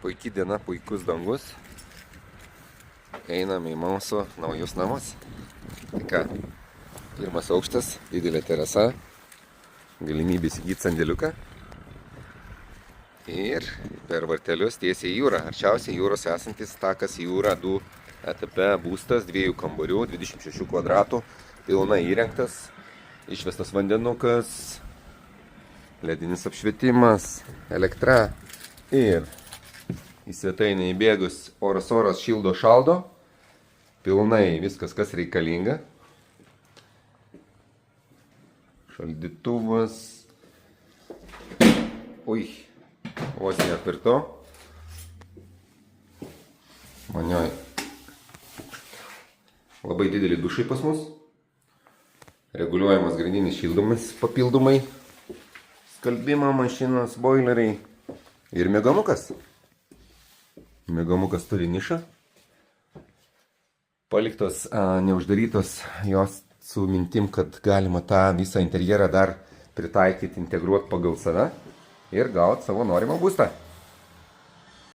Puikiai diena, puikus dangus. Einame į mūsų naujus namus. Tai ką, pirmas aukštas, didelė terasa, galimybė įsigyti sandėliuką. Ir per vartelius tiesiai į jūrą. Arčiausiai jūros esantis takas į jūrą 2 etape būstas, 2 kambarių, 26 kvadratų, pilnai įrengtas, išvestas vandenukas, ledinis apšvietimas, elektra ir į svetainę įbėgus oras šildo šaldo, pilnai viskas, kas reikalinga. Šaldytuvas, vos neapvirto. Manioj labai didelį dušai pas mus. Reguliuojamas grandinis šildomas papildomai. Skalbimo mašinos, boileriai ir miegamukas. Miegamukas turi nišą. Paliktos neuždarytos jos su mintim, kad galima tą visą interjerą dar pritaikyti, integruoti pagal save ir gauti savo norimą būstą.